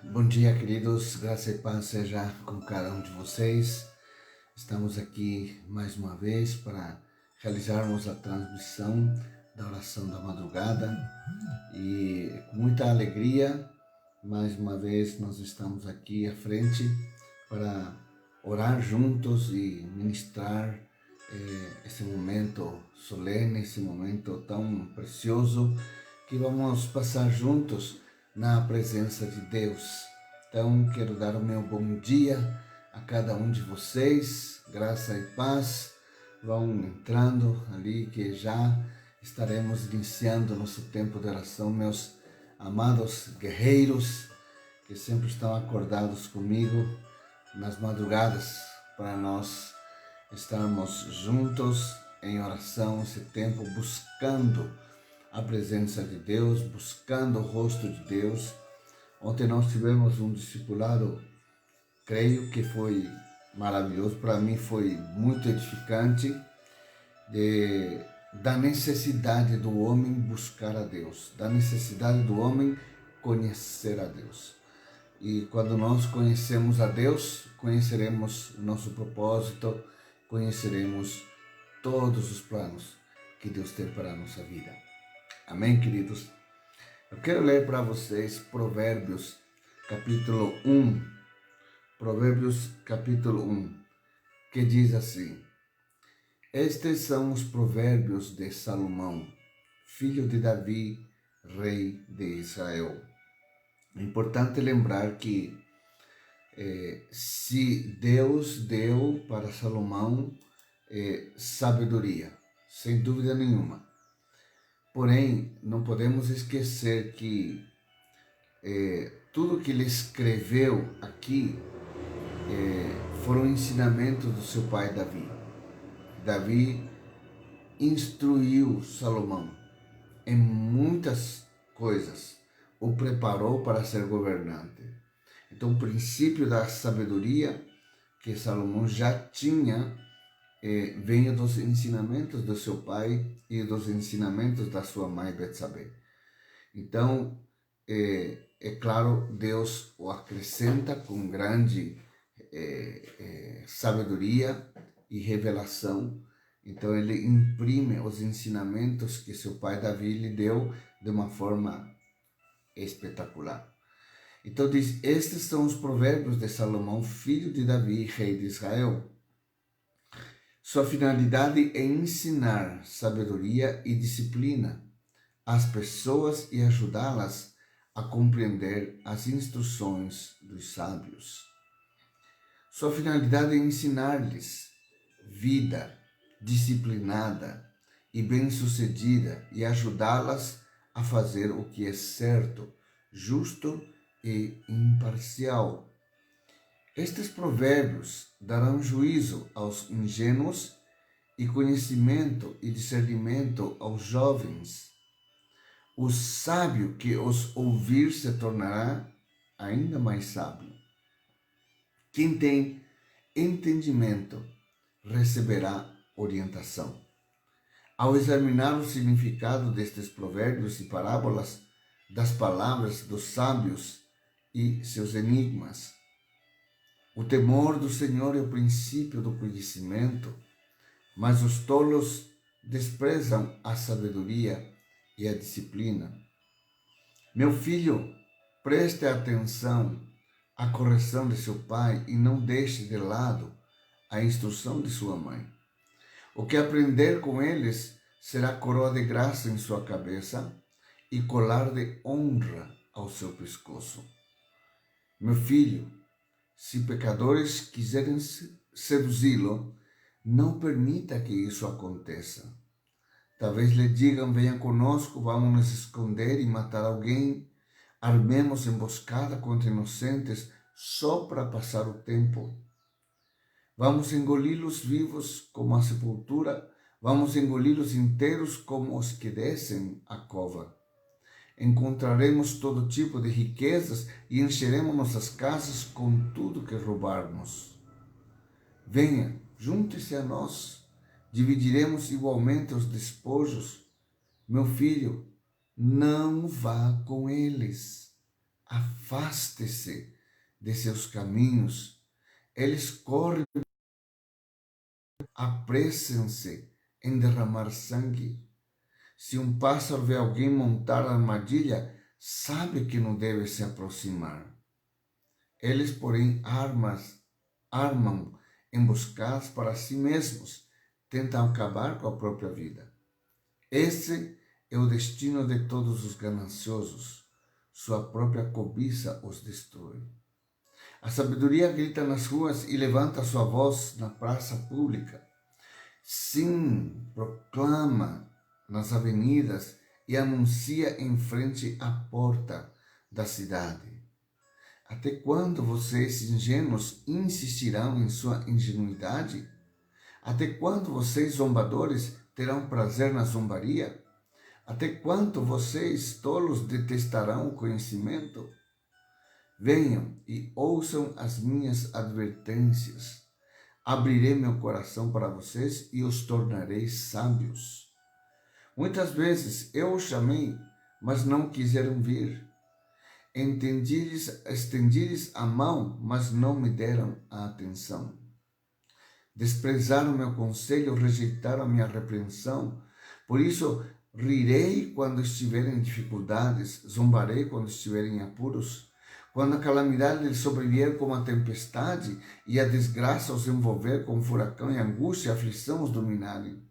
Bom dia, queridos. Graça e paz seja com cada um de vocês. Estamos aqui mais uma vez para realizarmos a transmissão da oração da madrugada e com muita alegria, mais uma vez nós estamos aqui à frente para orar juntos e ministrar esse momento solene, esse momento tão precioso que vamos passar juntos na presença de Deus. Então, quero dar o meu bom dia a cada um de vocês, graça e paz. Vão entrando ali que já estaremos iniciando nosso tempo de oração, meus amados guerreiros que sempre estão acordados comigo nas madrugadas para nós estarmos juntos em oração, esse tempo buscando a presença de Deus, buscando o rosto de Deus. Ontem nós tivemos um discipulado, creio que foi maravilhoso, para mim foi muito edificante, da necessidade do homem buscar a Deus, da necessidade do homem conhecer a Deus. E quando nós conhecemos a Deus, conheceremos nosso propósito, conheceremos todos os planos que Deus tem para a nossa vida. Amém, queridos? Eu quero ler para vocês Provérbios capítulo 1, Provérbios capítulo 1, que diz assim: Estes são os provérbios de Salomão, filho de Davi, rei de Israel. É importante lembrar que se Deus deu para Salomão sabedoria, sem dúvida nenhuma. Porém, não podemos esquecer que tudo que ele escreveu aqui foram ensinamentos do seu pai Davi. Davi instruiu Salomão em muitas coisas, o preparou para ser governante. Então, o princípio da sabedoria que Salomão já tinha vem dos ensinamentos do seu pai e dos ensinamentos da sua mãe Betsabé. Então, é claro, Deus o acrescenta com grande sabedoria e revelação. Então, ele imprime os ensinamentos que seu pai Davi lhe deu de uma forma espetacular. Então, diz: estes são os provérbios de Salomão, filho de Davi, rei de Israel. Sua finalidade é ensinar sabedoria e disciplina às pessoas e ajudá-las a compreender as instruções dos sábios. Sua finalidade é ensinar-lhes vida disciplinada e bem-sucedida e ajudá-las a fazer o que é certo, justo e imparcial. Estes provérbios darão juízo aos ingênuos e conhecimento e discernimento aos jovens. O sábio que os ouvir se tornará ainda mais sábio. Quem tem entendimento receberá orientação. Ao examinar o significado destes provérbios e parábolas, das palavras dos sábios e seus enigmas, o temor do Senhor é o princípio do conhecimento, mas os tolos desprezam a sabedoria e a disciplina. Meu filho, preste atenção à correção de seu pai e não deixe de lado a instrução de sua mãe. O que aprender com eles será coroa de graça em sua cabeça e colar de honra ao seu pescoço. Meu filho, se pecadores quiserem seduzi-lo, não permita que isso aconteça. Talvez lhe digam: venha conosco, vamos nos esconder e matar alguém, armemos emboscada contra inocentes só para passar o tempo. Vamos engoli-los vivos como a sepultura, vamos engoli-los inteiros como os que descem a cova. Encontraremos todo tipo de riquezas e encheremos nossas casas com tudo que roubarmos. Venha, junte-se a nós, dividiremos igualmente os despojos. Meu filho, não vá com eles. afaste-se de seus caminhos. Eles correm, apressam-se em derramar sangue. Se um pássaro vê alguém montar a armadilha, sabe que não deve se aproximar. Eles, porém, armam emboscadas para si mesmos, tentam acabar com a própria vida. Esse é o destino de todos os gananciosos. Sua própria cobiça os destrói. A sabedoria grita nas ruas e levanta sua voz na praça pública. Sim, proclama nas avenidas e anuncia em frente à porta da cidade. Até quando vocês ingênuos insistirão em sua ingenuidade? Até quando vocês zombadores terão prazer na zombaria? Até quando vocês tolos detestarão o conhecimento? Venham e ouçam as minhas advertências. Abrirei meu coração para vocês e os tornarei sábios. Muitas vezes eu os chamei, mas não quiseram vir. Estendi-lhes a mão, mas não me deram a atenção. Desprezaram meu conselho, rejeitaram a minha repreensão. Por isso, rirei quando estiverem em dificuldades, zombarei quando estiverem em apuros. Quando a calamidade lhes sobrevier como a tempestade e a desgraça os envolver como furacão e angústia e aflição os dominarem.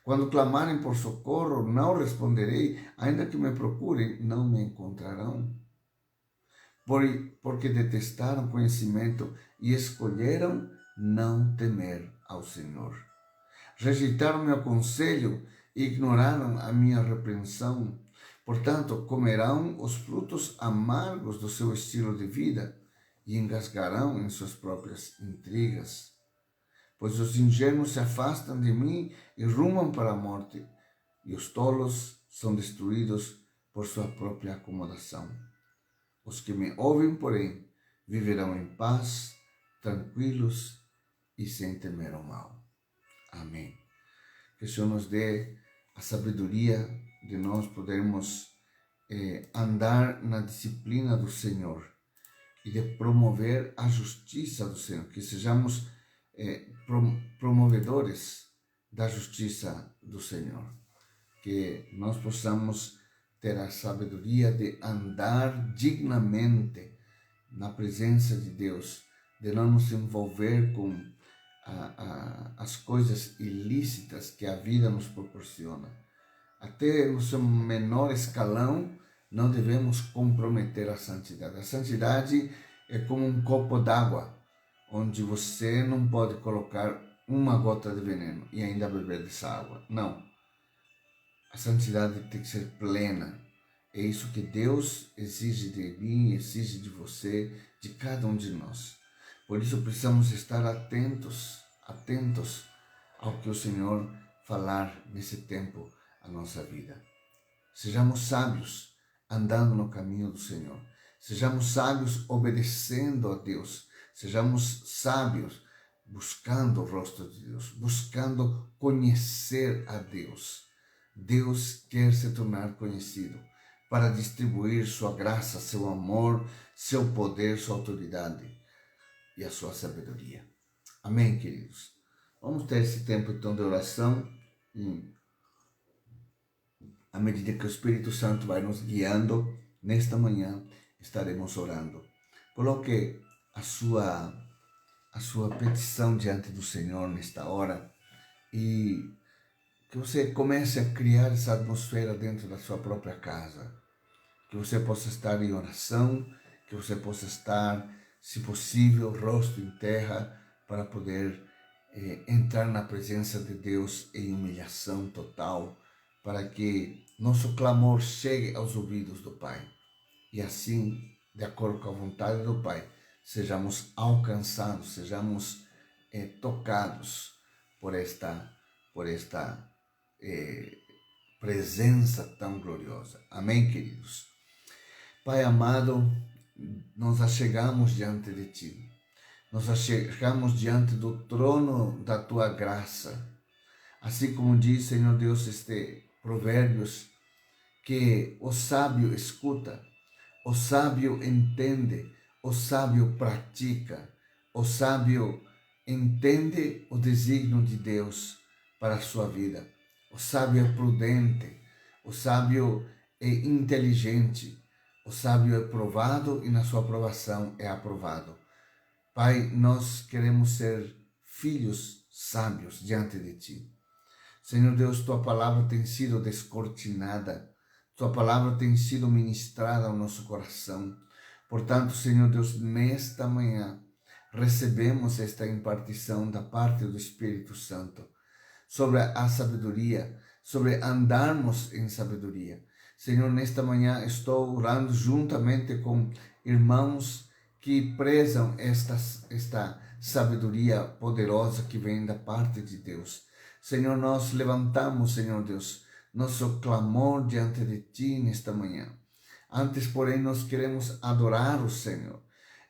Quando clamarem por socorro, não responderei, ainda que me procurem, não me encontrarão. Porque detestaram conhecimento e escolheram não temer ao Senhor. Rejeitaram meu conselho e ignoraram a minha repreensão. Portanto, comerão os frutos amargos do seu estilo de vida e engasgarão em suas próprias intrigas. Pois os ingênuos se afastam de mim e rumam para a morte, e os tolos são destruídos por sua própria acomodação. Os que me ouvem, porém, viverão em paz, tranquilos e sem temer ao mal. Amém. Que o Senhor nos dê a sabedoria de nós podermos andar na disciplina do Senhor e de promover a justiça do Senhor, que sejamos promovedores da justiça do Senhor, que nós possamos ter a sabedoria de andar dignamente na presença de Deus, de não nos envolver com as coisas ilícitas que a vida nos proporciona. Até no seu menor escalão, não devemos comprometer a santidade. A santidade é como um copo d'água, onde você não pode colocar uma gota de veneno e ainda beber dessa água. Não. A santidade tem que ser plena. É isso que Deus exige de mim, exige de você, de cada um de nós. Por isso precisamos estar atentos ao que o Senhor falar nesse tempo a nossa vida. Sejamos sábios andando no caminho do Senhor. Sejamos sábios obedecendo a Deus. Sejamos sábios buscando o rosto de Deus, buscando conhecer a Deus. Deus quer se tornar conhecido para distribuir sua graça, seu amor, seu poder, sua autoridade e a sua sabedoria. Amém, queridos? Vamos ter esse tempo então de oração e à medida que o Espírito Santo vai nos guiando, nesta manhã estaremos orando. Coloque a sua petição diante do Senhor nesta hora e que você comece a criar essa atmosfera dentro da sua própria casa. Que você possa estar em oração, que você possa estar, se possível, rosto em terra, para poder entrar na presença de Deus em humilhação total, para que nosso clamor chegue aos ouvidos do Pai. E assim, de acordo com a vontade do Pai, sejamos alcançados, sejamos tocados por esta presença tão gloriosa. Amém, queridos? Pai amado, nós achegamos diante de Ti. Nós achegamos diante do trono da Tua graça. Assim como diz, Senhor Deus, Provérbios, que o sábio escuta, O sábio entende, o sábio pratica, o sábio entende o desígnio de Deus para a sua vida. O sábio é prudente, o sábio é inteligente, o sábio é provado e na sua aprovação é aprovado. Pai, nós queremos ser filhos sábios diante de Ti. Senhor Deus, Tua palavra tem sido descortinada, Tua palavra tem sido ministrada ao nosso coração. Portanto, Senhor Deus, nesta manhã, recebemos esta impartição da parte do Espírito Santo sobre a sabedoria, sobre andarmos em sabedoria. Senhor, nesta manhã estou orando juntamente com irmãos que prezam esta sabedoria poderosa que vem da parte de Deus. Senhor, nós levantamos, Senhor Deus, nosso clamor diante de Ti nesta manhã. Antes, porém, nós queremos adorar o Senhor.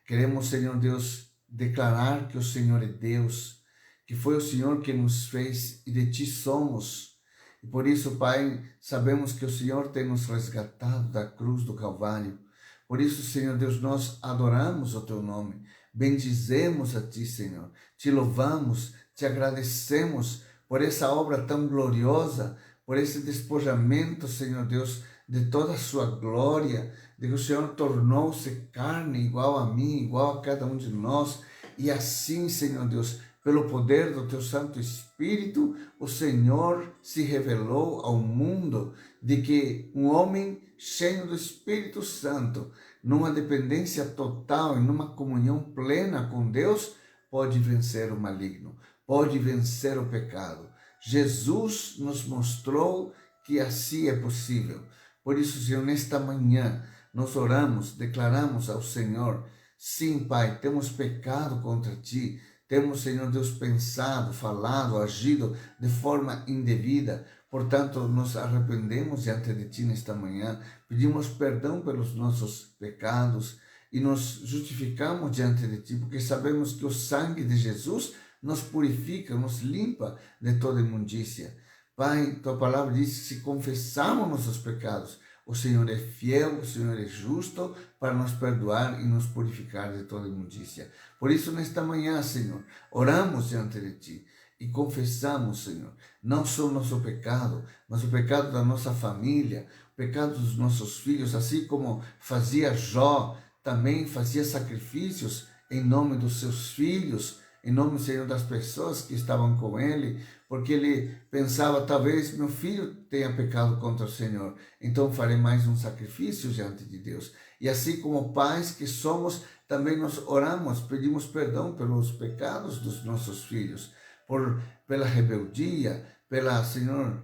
Queremos, Senhor Deus, declarar que o Senhor é Deus, que foi o Senhor que nos fez e de Ti somos. E por isso, Pai, sabemos que o Senhor tem nos resgatado da cruz do Calvário. Por isso, Senhor Deus, nós adoramos o Teu nome, bendizemos a Ti, Senhor, Te louvamos, Te agradecemos por essa obra tão gloriosa, por esse despojamento, Senhor Deus, de toda a sua glória, de que o Senhor tornou-se carne igual a mim, igual a cada um de nós, e assim, Senhor Deus, pelo poder do Teu Santo Espírito, o Senhor se revelou ao mundo de que um homem cheio do Espírito Santo, numa dependência total e numa comunhão plena com Deus, pode vencer o maligno, pode vencer o pecado. Jesus nos mostrou que assim é possível. Por isso, Senhor, nesta manhã, nós oramos, declaramos ao Senhor, sim, Pai, temos pecado contra Ti, temos, Senhor Deus, pensado, falado, agido de forma indevida. Portanto, nos arrependemos diante de Ti nesta manhã, pedimos perdão pelos nossos pecados e nos justificamos diante de Ti, porque sabemos que o sangue de Jesus nos purifica, nos limpa de toda imundícia. Pai, Tua palavra diz que se confessarmos nossos pecados, o Senhor é fiel, o Senhor é justo para nos perdoar e nos purificar de toda imundícia. Por isso, nesta manhã, Senhor, oramos diante de Ti e confessamos, Senhor, não só o nosso pecado, mas o pecado da nossa família, o pecado dos nossos filhos, assim como fazia Jó, também fazia sacrifícios em nome dos seus filhos, em nome, Senhor, das pessoas que estavam com ele, porque ele pensava, talvez meu filho tenha pecado contra o Senhor, então farei mais um sacrifício diante de Deus. E assim como pais que somos, também nós oramos, pedimos perdão pelos pecados dos nossos filhos, pela rebeldia, pela, Senhor,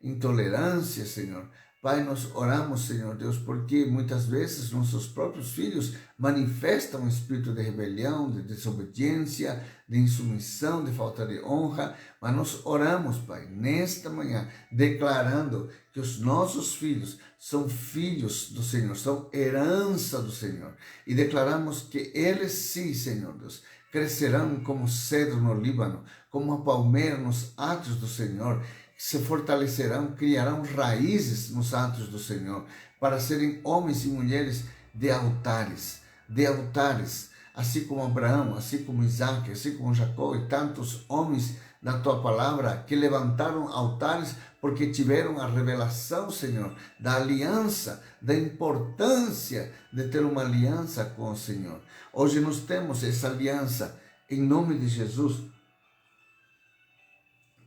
intolerância, Senhor. Pai, nós oramos, Senhor Deus, porque muitas vezes nossos próprios filhos manifestam um espírito de rebelião, de desobediência, de insubmissão, de falta de honra, mas nós oramos, Pai, nesta manhã, declarando que os nossos filhos são filhos do Senhor, são herança do Senhor, e declaramos que eles sim, Senhor Deus, crescerão como cedro no Líbano, como uma palmeira nos átrios do Senhor, se fortalecerão, criarão raízes nos atos do Senhor, para serem homens e mulheres de altares, assim como Abraão, assim como Isaac, assim como Jacó e tantos homens da Tua palavra que levantaram altares porque tiveram a revelação, Senhor, da aliança, da importância de ter uma aliança com o Senhor. Hoje nós temos essa aliança em nome de Jesus,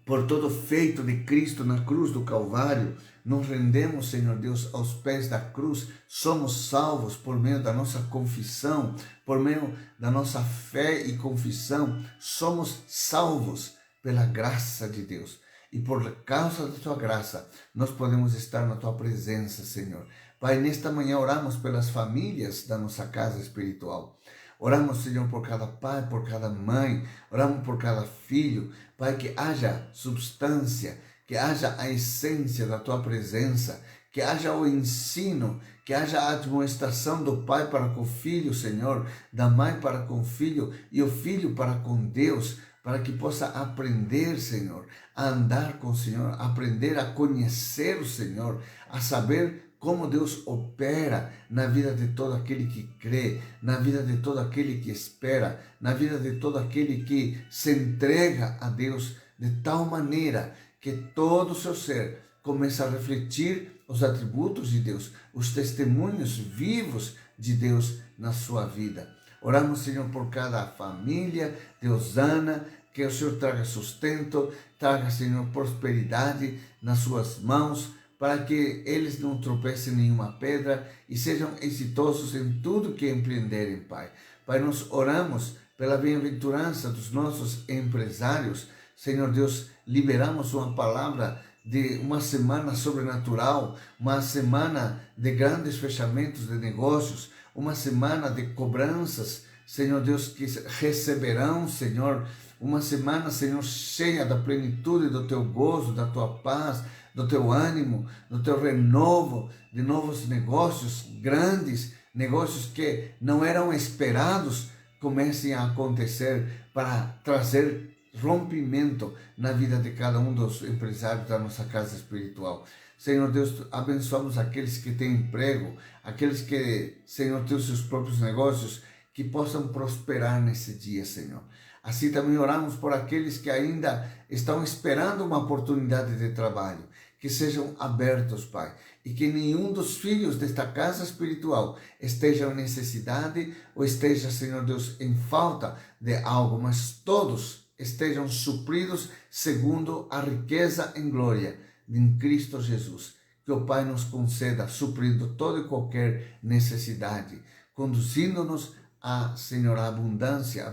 por todo feito de Cristo na cruz do Calvário, nos rendemos, Senhor Deus, aos pés da cruz, somos salvos por meio da nossa confissão, por meio da nossa fé e confissão, somos salvos pela graça de Deus. E por causa da Tua graça, nós podemos estar na Tua presença, Senhor. Pai, nesta manhã oramos pelas famílias da nossa casa espiritual. Oramos, Senhor, por cada pai, por cada mãe, oramos por cada filho. Pai, que haja substância, que haja a essência da Tua presença, que haja o ensino, que haja a admoestação do pai para com o filho, Senhor, da mãe para com o filho e o filho para com Deus, para que possa aprender, Senhor, a andar com o Senhor, aprender a conhecer o Senhor, a saber como Deus opera na vida de todo aquele que crê, na vida de todo aquele que espera, na vida de todo aquele que se entrega a Deus de tal maneira que todo o seu ser começa a refletir os atributos de Deus, os testemunhos vivos de Deus na sua vida. Oramos, Senhor, por cada família de Osana, que o Senhor traga sustento, traga, Senhor, prosperidade nas suas mãos, para que eles não tropecem em nenhuma pedra e sejam exitosos em tudo que empreenderem, Pai. Pai, nós oramos pela bem-aventurança dos nossos empresários. Senhor Deus, liberamos uma palavra de uma semana sobrenatural, uma semana de grandes fechamentos de negócios, uma semana de cobranças, Senhor Deus, que receberão, Senhor, uma semana, Senhor, cheia da plenitude do Teu gozo, da Tua paz, do Teu ânimo, do Teu renovo, de novos negócios grandes, negócios que não eram esperados, comecem a acontecer para trazer rompimento na vida de cada um dos empresários da nossa casa espiritual. Senhor Deus, abençoamos aqueles que têm emprego, aqueles que, Senhor, têm os seus próprios negócios, que possam prosperar nesse dia, Senhor. Assim também oramos por aqueles que ainda estão esperando uma oportunidade de trabalho, que sejam abertos, Pai, e que nenhum dos filhos desta casa espiritual esteja em necessidade ou esteja, Senhor Deus, em falta de algo, mas todos estejam supridos segundo a riqueza em glória em Cristo Jesus. Que o Pai nos conceda, suprindo toda e qualquer necessidade, conduzindo-nos a, Senhor, a abundância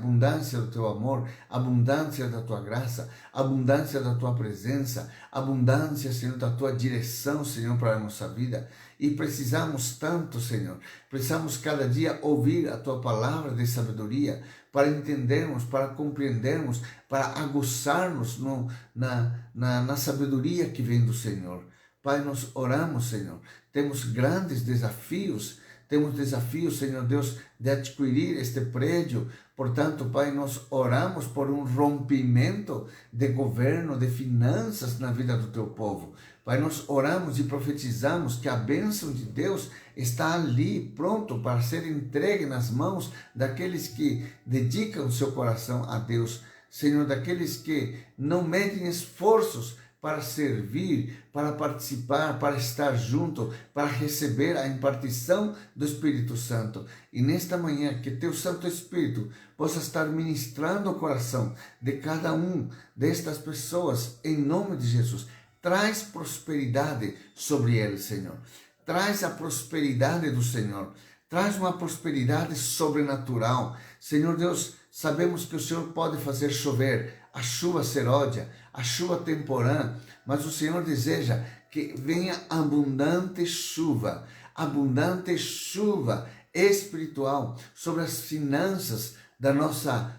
do Teu amor, abundância da Tua graça, abundância da Tua presença, abundância, Senhor, da Tua direção, Senhor, para a nossa vida. E precisamos tanto, Senhor, precisamos cada dia ouvir a Tua palavra de sabedoria, para entendermos, para compreendermos, para aguçarmos na sabedoria que vem do Senhor. Pai, nós oramos, Senhor, temos grandes desafios, Senhor Deus, de adquirir este prédio. Portanto, Pai, nós oramos por um rompimento de governo, de finanças na vida do Teu povo. Pai, nós oramos e profetizamos que a bênção de Deus está ali, pronto para ser entregue nas mãos daqueles que dedicam seu coração a Deus. Senhor, daqueles que não medem esforços para servir, para participar, para estar junto, para receber a impartição do Espírito Santo. E nesta manhã, que Teu Santo Espírito possa estar ministrando o coração de cada um destas pessoas, em nome de Jesus. Traz prosperidade sobre eles, Senhor. Traz a prosperidade do Senhor. Traz uma prosperidade sobrenatural. Senhor Deus, sabemos que o Senhor pode fazer chover a chuva seródia, a chuva temporã, mas o Senhor deseja que venha abundante chuva espiritual sobre as finanças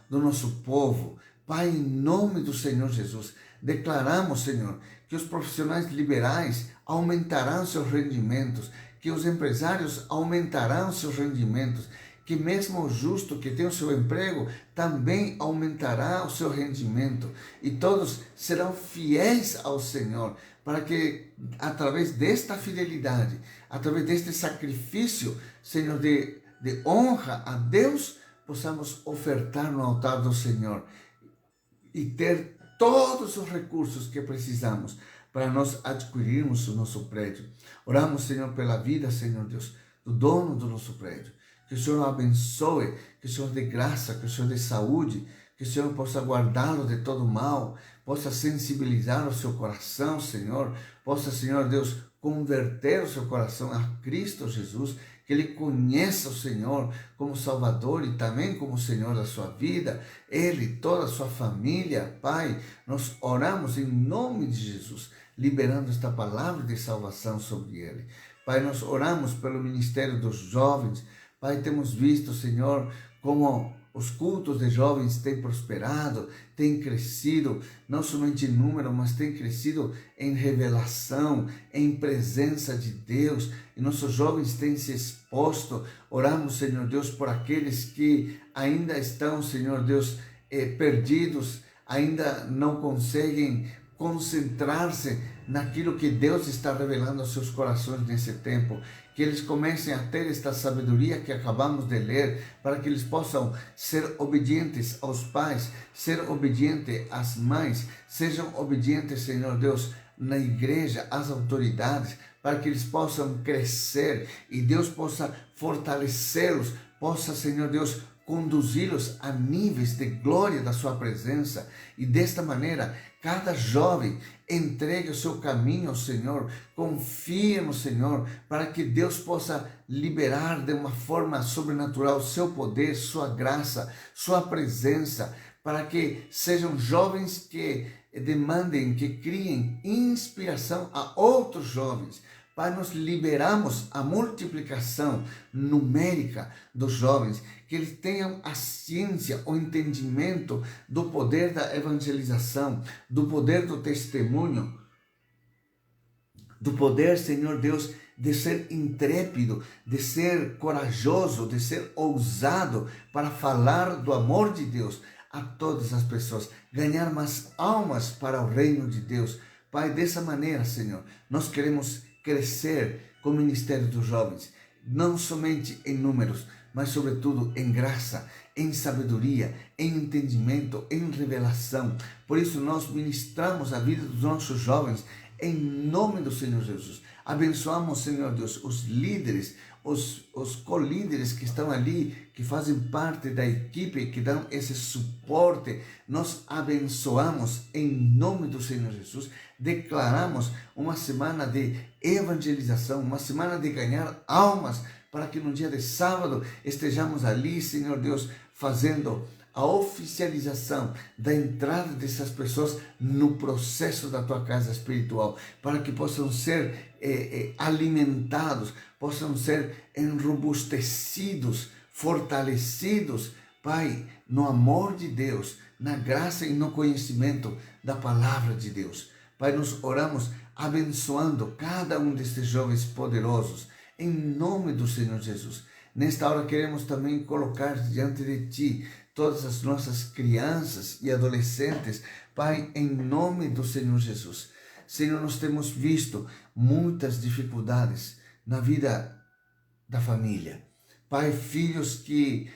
do nosso povo. Pai, em nome do Senhor Jesus, declaramos, Senhor, que os profissionais liberais aumentarão seus rendimentos, que os empresários aumentarão seus rendimentos, que mesmo o justo que tem o seu emprego também aumentará o seu rendimento, e todos serão fiéis ao Senhor, para que através desta fidelidade, através deste sacrifício, Senhor, de honra a Deus, possamos ofertar no altar do Senhor e ter todos os recursos que precisamos para nós adquirirmos o nosso prédio. Oramos, Senhor, pela vida, Senhor Deus, do dono do nosso prédio. Que o Senhor o abençoe, que o Senhor dê graça, que o Senhor dê saúde, que o Senhor possa guardá-lo de todo mal, possa sensibilizar o seu coração, Senhor, possa, Senhor Deus, converter o seu coração a Cristo Jesus, que ele conheça o Senhor como Salvador e também como Senhor da sua vida, ele, toda a sua família. Pai, nós oramos em nome de Jesus, liberando esta palavra de salvação sobre ele. Pai, nós oramos pelo ministério dos jovens. Pai, temos visto, Senhor, como os cultos de jovens têm prosperado, têm crescido, não somente em número, mas têm crescido em revelação, em presença de Deus. E nossos jovens têm se exposto. Oramos, Senhor Deus, por aqueles que ainda estão, Senhor Deus, perdidos, ainda não conseguem concentrar-se naquilo que Deus está revelando aos seus corações nesse tempo, que eles comecem a ter esta sabedoria que acabamos de ler, para que eles possam ser obedientes aos pais, ser obedientes às mães, sejam obedientes, Senhor Deus, na igreja, às autoridades, para que eles possam crescer e Deus possa fortalecê-los, possa, Senhor Deus, conduzi-los a níveis de glória da sua presença. E desta maneira, cada jovem entregue o seu caminho ao Senhor, confie no Senhor, para que Deus possa liberar de uma forma sobrenatural seu poder, sua graça, sua presença, para que sejam jovens que demandem, que criem inspiração a outros jovens. Pai, nós liberamos a multiplicação numérica dos jovens, que eles tenham a ciência, o entendimento do poder da evangelização, do poder do testemunho, do poder, Senhor Deus, de ser intrépido, de ser corajoso, de ser ousado para falar do amor de Deus a todas as pessoas, ganhar mais almas para o reino de Deus. Pai, dessa maneira, Senhor, nós queremos crescer com o Ministério dos Jovens, não somente em números, mas sobretudo em graça, em sabedoria, em entendimento, em revelação. Por isso nós ministramos a vida dos nossos jovens em nome do Senhor Jesus. Abençoamos, Senhor Deus, os líderes, os co-líderes que estão ali, que fazem parte da equipe, que dão esse suporte. Nós abençoamos em nome do Senhor Jesus. Declaramos uma semana de evangelização, uma semana de ganhar almas, para que no dia de sábado estejamos ali, Senhor Deus, fazendo a oficialização da entrada dessas pessoas no processo da tua casa espiritual, para que possam ser alimentados, possam ser enrobustecidos, fortalecidos, Pai, no amor de Deus, na graça e no conhecimento da palavra de Deus. Pai, nós oramos abençoando cada um destes jovens poderosos, em nome do Senhor Jesus. Nesta hora queremos também colocar diante de Ti todas as nossas crianças e adolescentes, Pai, em nome do Senhor Jesus. Senhor, nós temos visto muitas dificuldades na vida da família. Pai, filhos que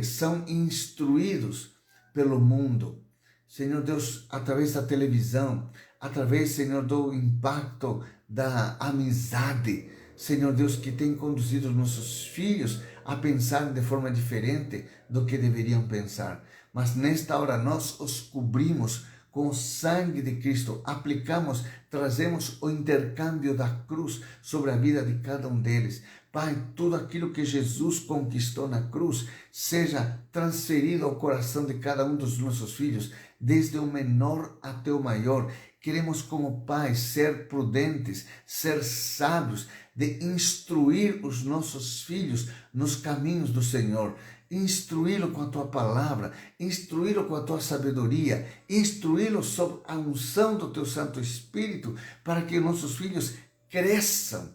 são instruídos pelo mundo. Senhor Deus, através da televisão, através, Senhor, do impacto da amizade, Senhor Deus, que tem conduzido os nossos filhos a pensar de forma diferente do que deveriam pensar. Mas nesta hora nós os cobrimos com o sangue de Cristo, aplicamos, trazemos o intercâmbio da cruz sobre a vida de cada um deles. Pai, tudo aquilo que Jesus conquistou na cruz seja transferido ao coração de cada um dos nossos filhos, desde o menor até o maior. Queremos, como pais, ser prudentes, ser sábios, de instruir os nossos filhos nos caminhos do Senhor, instruí-lo com a tua palavra, instruí-lo com a tua sabedoria, instruí-lo sob a unção do teu Santo Espírito, para que nossos filhos cresçam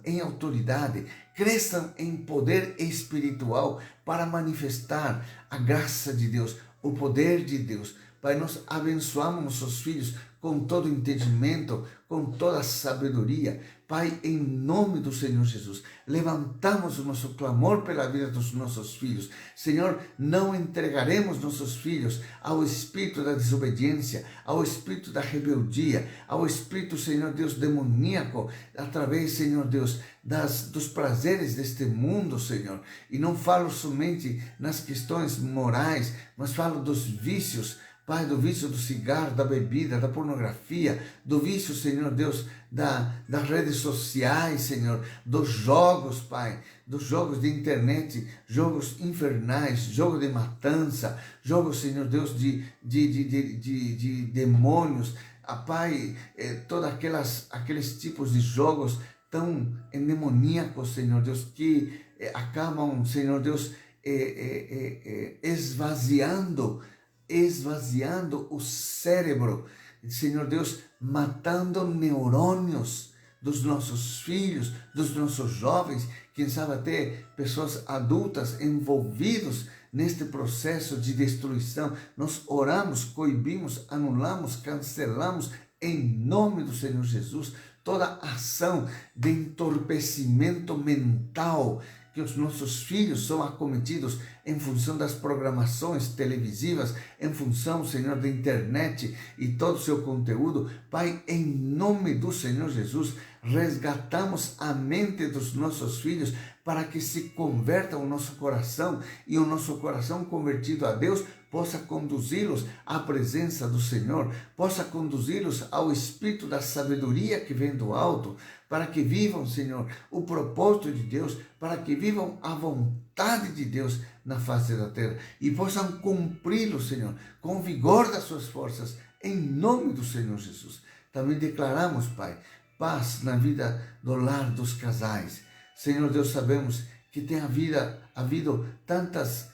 em autoridade, cresçam em poder espiritual, para manifestar a graça de Deus, o poder de Deus. Pai, nós abençoamos nossos filhos com todo entendimento, com toda sabedoria. Pai, em nome do Senhor Jesus, levantamos o nosso clamor pela vida dos nossos filhos. Senhor, não entregaremos nossos filhos ao espírito da desobediência, ao espírito da rebeldia, ao espírito, Senhor Deus, demoníaco, através, Senhor Deus, dos prazeres deste mundo, Senhor. E não falo somente nas questões morais, mas falo dos vícios, Pai, do vício do cigarro, da bebida, da pornografia, do vício, Senhor Deus, das redes sociais, Senhor, dos jogos, Pai, dos jogos de internet, jogos infernais, jogo de matança, jogos, Senhor Deus, de demônios, Pai, todos aqueles tipos de jogos tão demoníacos, Senhor Deus, que acabam, Senhor Deus, esvaziando o cérebro, Senhor Deus, matando neurônios dos nossos filhos, dos nossos jovens, quem sabe até pessoas adultas envolvidos neste processo de destruição. Nós oramos, coibimos, anulamos, cancelamos, em nome do Senhor Jesus, toda ação de entorpecimento mental que os nossos filhos são acometidos em função das programações televisivas, em função, Senhor, da internet e todo o seu conteúdo. Pai, em nome do Senhor Jesus, resgatamos a mente dos nossos filhos para que se converta o nosso coração e o nosso coração convertido a Deus possa conduzi-los à presença do Senhor, possa conduzi-los ao Espírito da sabedoria que vem do alto, para que vivam, Senhor, o propósito de Deus, para que vivam a vontade de Deus na face da terra e possam cumpri-lo, Senhor, com o vigor das suas forças, em nome do Senhor Jesus. Também declaramos, Pai, paz na vida do lar dos casais. Senhor Deus, sabemos que tem havido tantas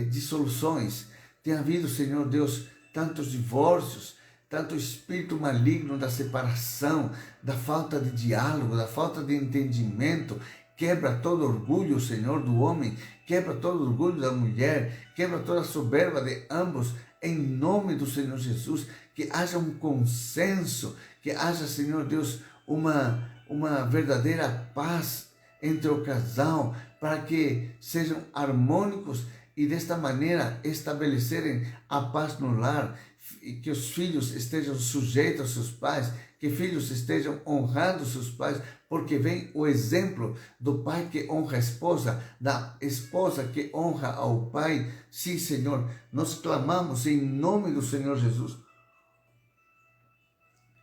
dissoluções, tem havido, Senhor Deus, tantos divórcios, tanto espírito maligno da separação, da falta de diálogo, da falta de entendimento. Quebra todo orgulho, Senhor, do homem, quebra todo orgulho da mulher, quebra toda a soberba de ambos, em nome do Senhor Jesus. Que haja um consenso, que haja, Senhor Deus, uma verdadeira paz entre o casal, para que sejam harmônicos e desta maneira estabelecerem a paz no lar, e que os filhos estejam sujeitos aos seus pais, que filhos estejam honrando seus pais, porque vem o exemplo do pai que honra a esposa, da esposa que honra ao pai. Sim, Senhor, nós clamamos em nome do Senhor Jesus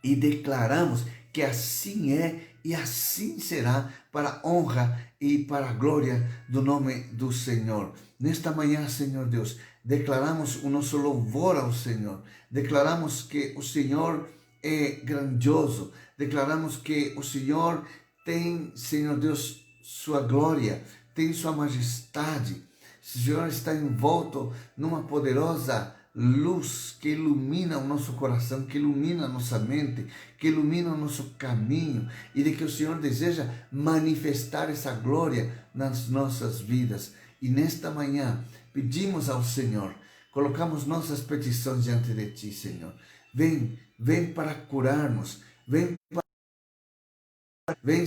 e declaramos que assim é e assim será, para a honra e para a glória do nome do Senhor. Nesta manhã, Senhor Deus, declaramos o nosso louvor ao Senhor, declaramos que o Senhor é grandioso, declaramos que o Senhor tem, Senhor Deus, sua glória, tem sua majestade. O Senhor está envolto numa poderosa luz que ilumina o nosso coração, que ilumina a nossa mente, que ilumina o nosso caminho, e de que o Senhor deseja manifestar essa glória nas nossas vidas. E nesta manhã pedimos ao Senhor, colocamos nossas petições diante de Ti, Senhor. Vem para curar-nos, vem,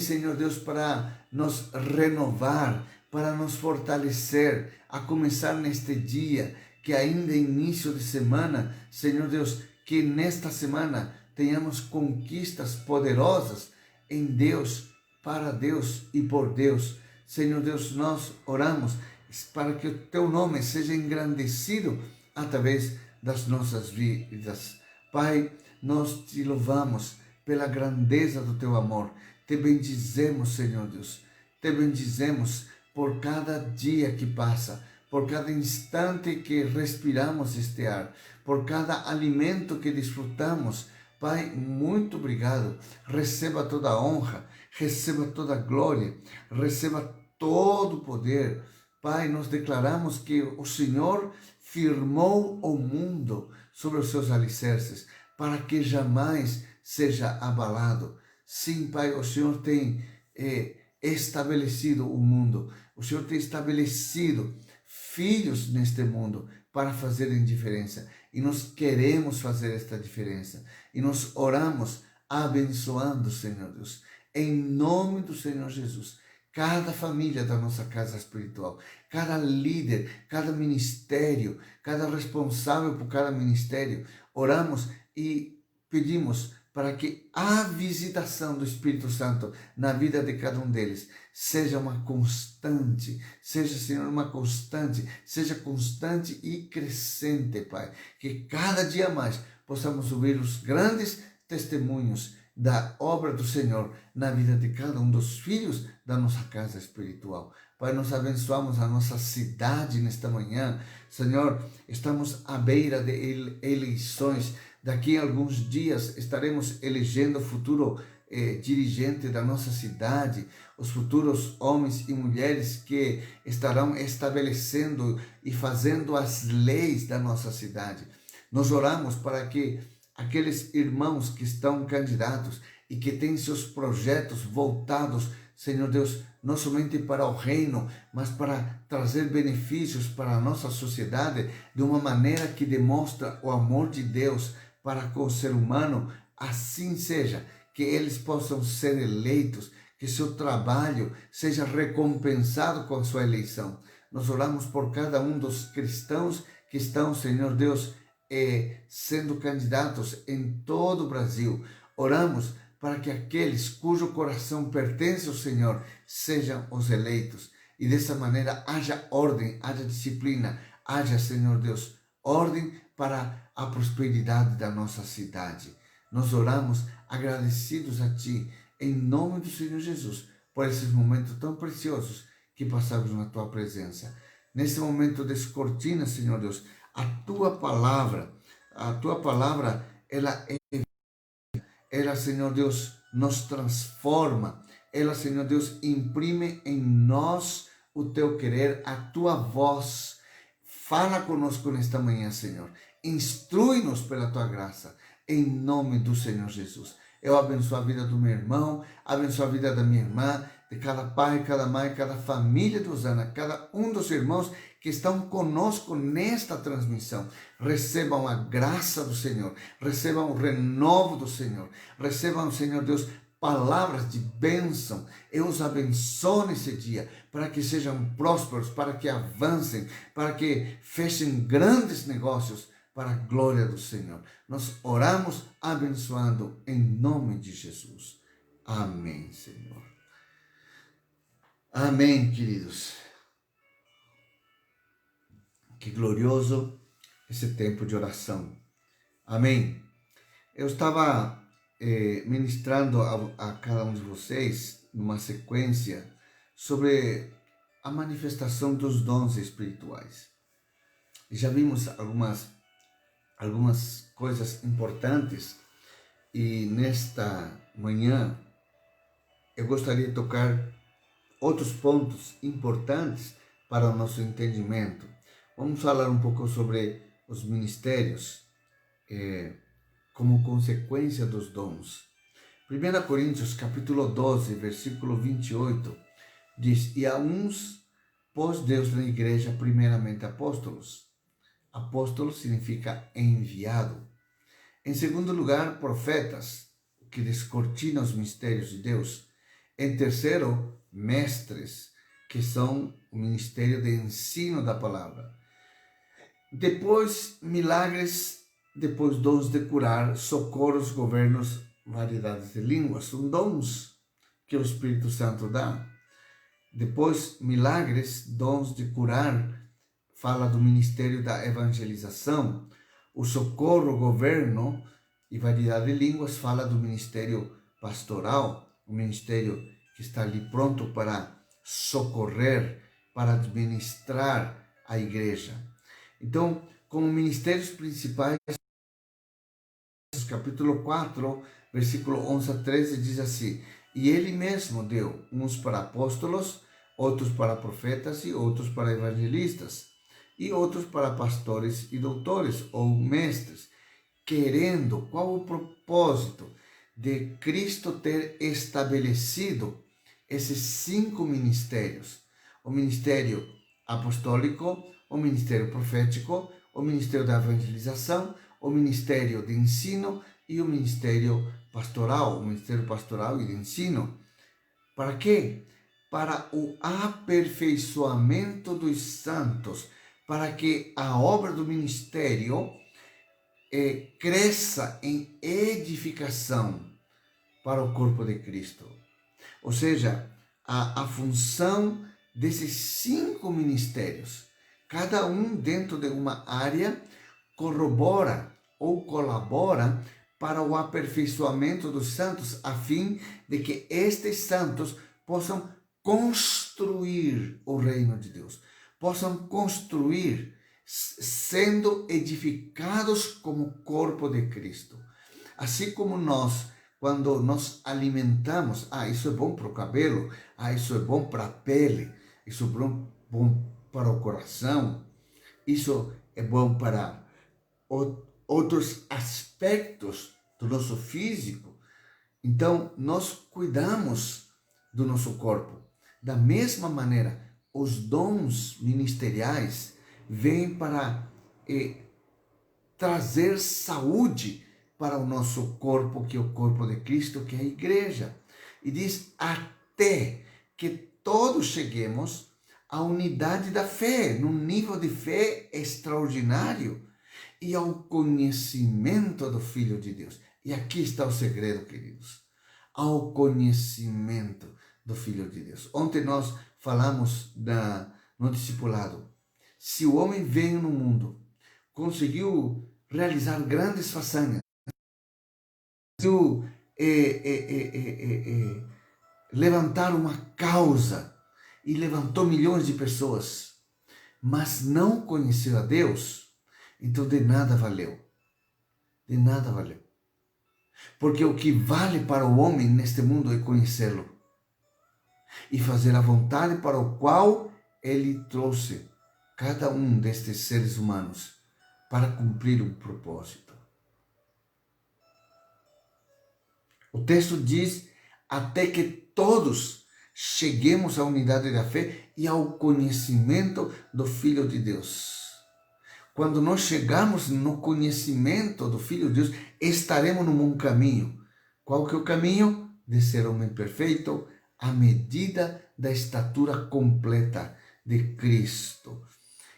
Senhor Deus, para nos renovar, para nos fortalecer, a começar neste dia, que ainda é início de semana. Senhor Deus, que nesta semana tenhamos conquistas poderosas em Deus, para Deus e por Deus. Senhor Deus, nós oramos para que o Teu nome seja engrandecido através das nossas vidas. Pai, nós Te louvamos pela grandeza do Teu amor. Te bendizemos, Senhor Deus. Te bendizemos por cada dia que passa, por cada instante que respiramos este ar, por cada alimento que desfrutamos. Pai, muito obrigado. Receba toda a honra, receba toda a glória, receba todo o poder. Pai, nós declaramos que o Senhor firmou o mundo sobre os seus alicerces, para que jamais seja abalado. Sim, Pai, o Senhor tem estabelecido o mundo, o Senhor tem estabelecido filhos neste mundo para fazerem diferença, e nós queremos fazer esta diferença, e nós oramos abençoando, Senhor Deus, em nome do Senhor Jesus, cada família da nossa casa espiritual, cada líder, cada ministério, cada responsável por cada ministério. Oramos e pedimos para que a visitação do Espírito Santo na vida de cada um deles seja uma constante, seja, Senhor, uma constante, seja constante e crescente, Pai. Que cada dia mais possamos ouvir os grandes testemunhos da obra do Senhor na vida de cada um dos filhos da nossa casa espiritual. Pai, nós abençoamos a nossa cidade nesta manhã. Senhor, estamos à beira de eleições. Daqui a alguns dias estaremos elegendo o futuro dirigente da nossa cidade, os futuros homens e mulheres que estarão estabelecendo e fazendo as leis da nossa cidade. Nós oramos para que aqueles irmãos que estão candidatos e que têm seus projetos voltados, Senhor Deus, não somente para o reino, mas para trazer benefícios para a nossa sociedade de uma maneira que demonstra o amor de Deus para com o ser humano. Assim seja, que eles possam ser eleitos, que seu trabalho seja recompensado com a sua eleição. Nós oramos por cada um dos cristãos que estão, Senhor Deus, sendo candidatos em todo o Brasil. Oramos para que aqueles cujo coração pertence ao Senhor sejam os eleitos. E dessa maneira haja ordem, haja disciplina, haja, Senhor Deus, ordem para a prosperidade da nossa cidade. Nós oramos agradecidos a Ti, em nome do Senhor Jesus, por esses momentos tão preciosos que passamos na Tua presença. Nesse momento descortina, Senhor Deus, a Tua palavra, ela, Senhor Deus, nos transforma. Ela, Senhor Deus, imprime em nós o Teu querer, a Tua voz. Fala conosco nesta manhã, Senhor. Instrui-nos pela Tua graça, em nome do Senhor Jesus. Eu abençoo a vida do meu irmão, abençoo a vida da minha irmã, de cada pai, cada mãe, cada família de Osana, cada um dos irmãos que estão conosco nesta transmissão. Recebam a graça do Senhor, recebam o renovo do Senhor, recebam, Senhor Deus, palavras de bênção. Eu os abençoo nesse dia, para que sejam prósperos, para que avancem, para que fechem grandes negócios, para a glória do Senhor. Nós oramos abençoando em nome de Jesus. Amém, Senhor. Amém, queridos. Que glorioso esse tempo de oração. Amém. Eu estava ministrando a cada um de vocês, numa sequência, sobre a manifestação dos dons espirituais. E já vimos algumas coisas importantes, e nesta manhã eu gostaria de tocar outros pontos importantes para o nosso entendimento. Vamos falar um pouco sobre os ministérios como consequência dos dons. 1 Coríntios capítulo 12, versículo 28, diz: E a uns pôs Deus na igreja primeiramente apóstolos. Apóstolo significa enviado. Em segundo lugar, profetas, que descortinam os mistérios de Deus. Em terceiro, mestres, que são o ministério de ensino da palavra. Depois, milagres, depois dons de curar, socorros, governos, variedades de línguas. São dons que o Espírito Santo dá. Depois, milagres, dons de curar, fala do ministério da evangelização. O socorro, governo e variedade de línguas fala do ministério pastoral, o ministério que está ali pronto para socorrer, para administrar a igreja. Então, como ministérios principais, capítulo 4, versículo 11 a 13, diz assim: E ele mesmo deu uns para apóstolos, outros para profetas e outros para evangelistas, e outros para pastores e doutores ou mestres, querendo, qual o propósito de Cristo ter estabelecido esses 5 ministérios: o ministério apostólico, o ministério profético, o ministério da evangelização, o ministério de ensino e o ministério pastoral, e de ensino. Para quê? Para o aperfeiçoamento dos santos, para que a obra do ministério cresça em edificação para o corpo de Cristo. Ou seja, a função desses 5 ministérios, cada um dentro de uma área, corrobora ou colabora para o aperfeiçoamento dos santos, a fim de que estes santos possam construir o reino de Deus, possam construir, sendo edificados como corpo de Cristo. Assim como nós, quando nos alimentamos, isso é bom para o cabelo, isso é bom para a pele, isso é bom para o coração, isso é bom para outros aspectos do nosso físico. Então, nós cuidamos do nosso corpo. Da mesma maneira, os dons ministeriais vêm para trazer saúde para o nosso corpo, que é o corpo de Cristo, que é a igreja. E diz, até que todos cheguemos à unidade da fé, num nível de fé extraordinário, e ao conhecimento do Filho de Deus. E aqui está o segredo, queridos. Ao conhecimento do Filho de Deus. Ontem nós falamos no discipulado. Se o homem veio no mundo, conseguiu realizar grandes façanhas, conseguiu levantar uma causa e levantou milhões de pessoas, mas não conheceu a Deus, então de nada valeu. De nada valeu. Porque o que vale para o homem neste mundo é conhecê-lo e fazer a vontade para o qual ele trouxe cada um destes seres humanos para cumprir um propósito. O texto diz, até que todos cheguemos à unidade da fé e ao conhecimento do Filho de Deus. Quando nós chegarmos no conhecimento do Filho de Deus, estaremos num bom caminho. Qual que é o caminho? De ser homem perfeito, à medida da estatura completa de Cristo.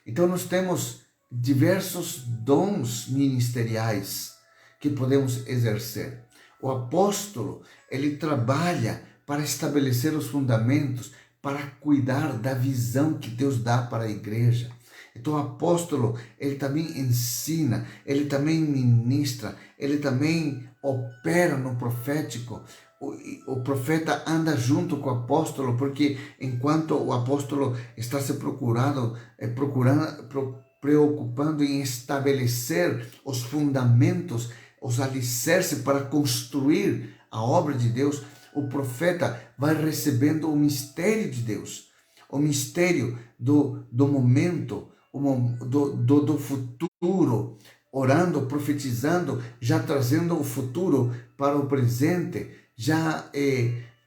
Então nós temos diversos dons ministeriais que podemos exercer. O apóstolo, ele trabalha para estabelecer os fundamentos, para cuidar da visão que Deus dá para a igreja. Então o apóstolo, ele também ensina, ele também ministra, ele também opera no profético. O profeta anda junto com o apóstolo, porque enquanto o apóstolo está se preocupando em estabelecer os fundamentos, os alicerces para construir a obra de Deus, o profeta vai recebendo o mistério de Deus, o mistério do momento, do futuro, orando, profetizando, já trazendo o futuro para o presente, já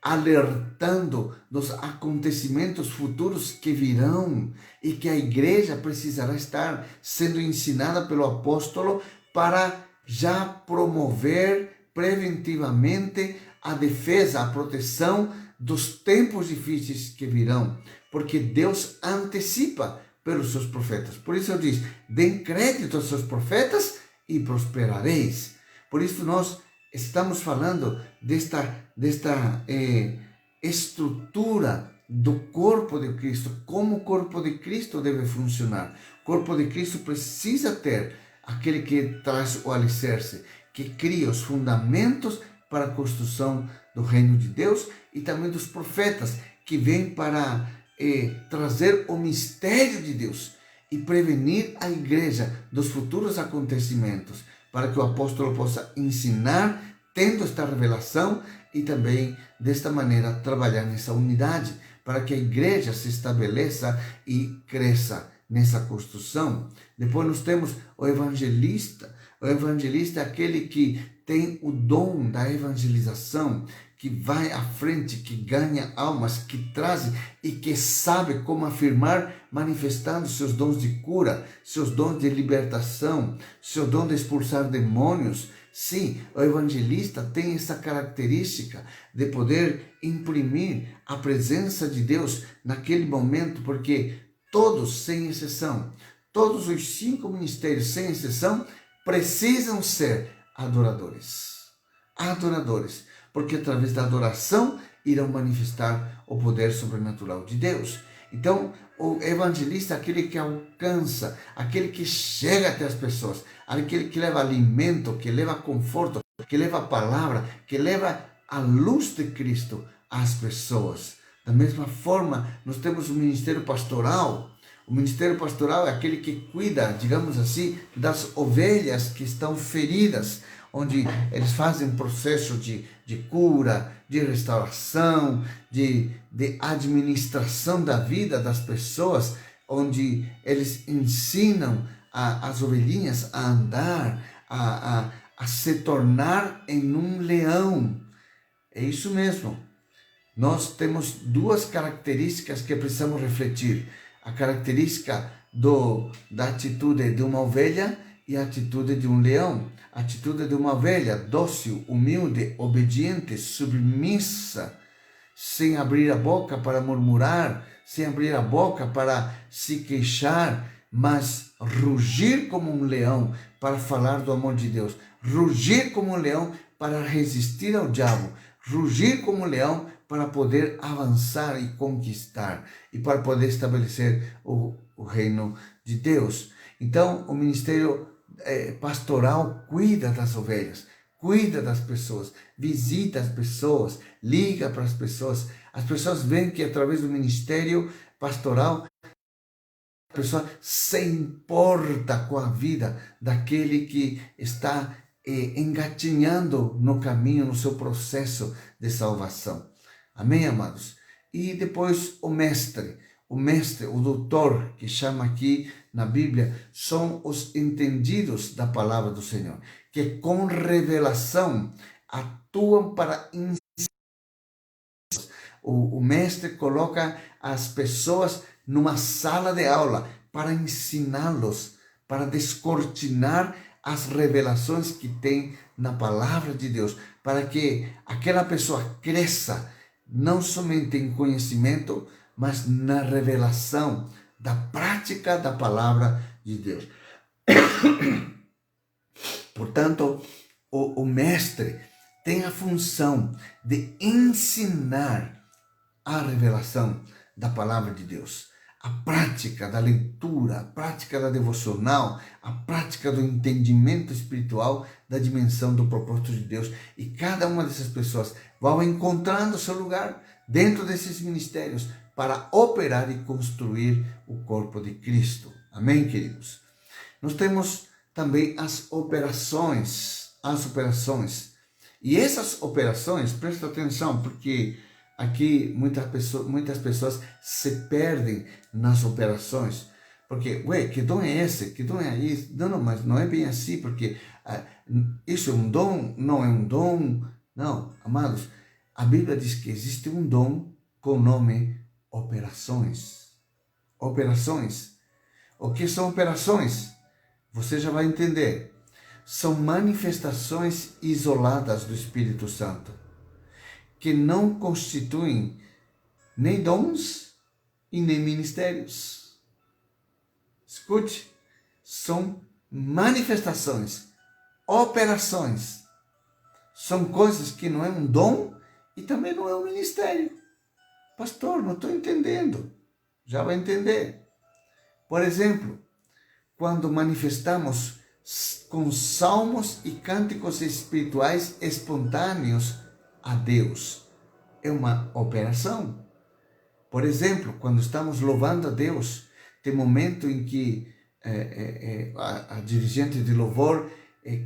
alertando dos acontecimentos futuros que virão e que a igreja precisará estar sendo ensinada pelo apóstolo para já promover preventivamente a defesa, a proteção dos tempos difíceis que virão, porque Deus antecipa pelos seus profetas. Por isso eu disse, deem crédito aos seus profetas e prosperareis. Por isso nós estamos falando desta estrutura do corpo de Cristo, como o corpo de Cristo deve funcionar. O corpo de Cristo precisa ter aquele que traz o alicerce, que cria os fundamentos para a construção do reino de Deus, e também dos profetas, que vêm para trazer o mistério de Deus e prevenir a igreja dos futuros acontecimentos, para que o apóstolo possa ensinar, tendo esta revelação, e também desta maneira trabalhar nessa unidade, para que a igreja se estabeleça e cresça nessa construção. Depois nós temos o evangelista. O evangelista é aquele que tem o dom da evangelização, que vai à frente, que ganha almas, que traz e que sabe como afirmar, manifestando seus dons de cura, seus dons de libertação, seu dom de expulsar demônios. Sim, o evangelista tem essa característica de poder imprimir a presença de Deus naquele momento, porque todos, sem exceção, todos os 5 ministérios, sem exceção, precisam ser adoradores. Adoradores, porque através da adoração irão manifestar o poder sobrenatural de Deus. Então, o evangelista é aquele que alcança, aquele que chega até as pessoas, aquele que leva alimento, que leva conforto, que leva a palavra, que leva a luz de Cristo às pessoas. Da mesma forma, nós temos o ministério pastoral. O ministério pastoral é aquele que cuida, digamos assim, das ovelhas que estão feridas, onde eles fazem processo de cura, de restauração, de administração da vida das pessoas, onde eles ensinam as ovelhinhas a andar, a se tornar em um leão. É isso mesmo. nós temos duas características que precisamos refletir. A característica da atitude de uma ovelha e a atitude de um leão. A atitude de uma ovelha, dócil, humilde, obediente, submissa, sem abrir a boca para murmurar, sem abrir a boca para se queixar, mas rugir como um leão para falar do amor de Deus. Rugir como um leão para resistir ao diabo. Rugir como um leão para poder avançar e conquistar e para poder estabelecer o reino de Deus. Então, o ministério pastoral cuida das ovelhas, cuida das pessoas, visita as pessoas, liga para as pessoas. As pessoas veem que através do ministério pastoral, a pessoa se importa com a vida daquele que está engatinhando no caminho, no seu processo de salvação. Amém, amados? E depois o mestre, o doutor, que chama aqui na Bíblia, são os entendidos da palavra do Senhor, que com revelação atuam para ensinar. O mestre coloca as pessoas numa sala de aula para ensiná-los, para descortinar as revelações que tem na palavra de Deus, para que aquela pessoa cresça, não somente em conhecimento, mas na revelação da prática da palavra de Deus. Portanto, o mestre tem a função de ensinar a revelação da palavra de Deus, a prática da leitura, a prática da devocional, a prática do entendimento espiritual da dimensão do propósito de Deus. E cada uma dessas pessoas vão encontrando seu lugar dentro desses ministérios para operar e construir o corpo de Cristo. Amém, queridos? Nós temos também as operações. E essas operações, presta atenção, porque aqui muitas pessoas se perdem nas operações. Porque, que dom é esse? Que dom é isso? Não, mas não é bem assim, porque isso é um dom, não é um dom. Não, amados, a Bíblia diz que existe um dom com o nome operações. Operações. O que são operações? Você já vai entender. São manifestações isoladas do Espírito Santo, que não constituem nem dons e nem ministérios. Escute, são manifestações, operações. São coisas que não é um dom e também não é um ministério. Pastor, não estou entendendo. Já vai entender. Por exemplo, quando manifestamos com salmos e cânticos espirituais espontâneos a Deus, é uma operação. Por exemplo, quando estamos louvando a Deus, tem momento em que a dirigente de louvor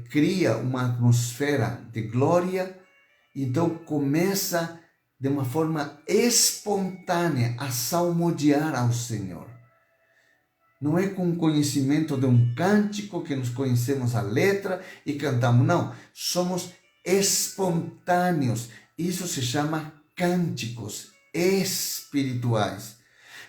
cria uma atmosfera de glória, então começa de uma forma espontânea a salmodiar ao Senhor. Não é com conhecimento de um cântico que nos conhecemos a letra e cantamos, não. Somos espontâneos. Isso se chama cânticos espirituais.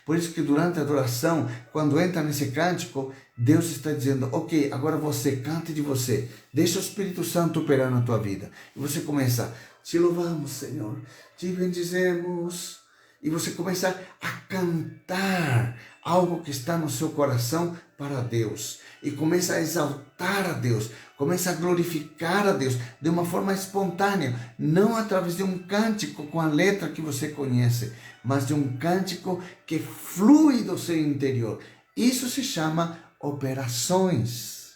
Por isso que durante a adoração, quando entra nesse cântico, Deus está dizendo, ok, agora você cante de você. Deixa o Espírito Santo operar na tua vida. E você começa, te louvamos, Senhor, te bendizemos. E você começa a cantar algo que está no seu coração para Deus. E começa a exaltar a Deus, começa a glorificar a Deus de uma forma espontânea, não através de um cântico com a letra que você conhece, mas de um cântico que flui do seu interior. Isso se chama operações.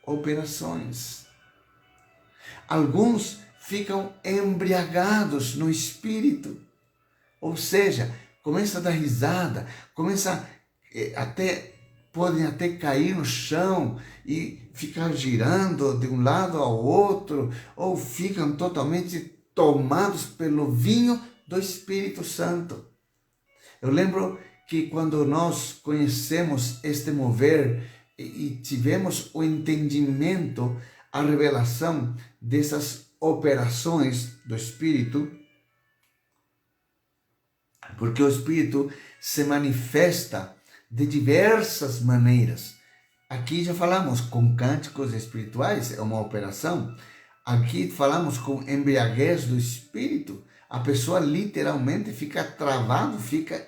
Operações. Alguns ficam embriagados no espírito. Ou seja, começa a dar risada, podem até cair no chão e ficar girando de um lado ao outro, ou ficam totalmente tomados pelo vinho do Espírito Santo. Eu lembro que quando nós conhecemos este mover e tivemos o entendimento, a revelação dessas operações do Espírito, porque o Espírito se manifesta de diversas maneiras. Aqui já falamos com cânticos espirituais, é uma operação. Aqui falamos com embriaguez do Espírito. A pessoa literalmente fica travado, fica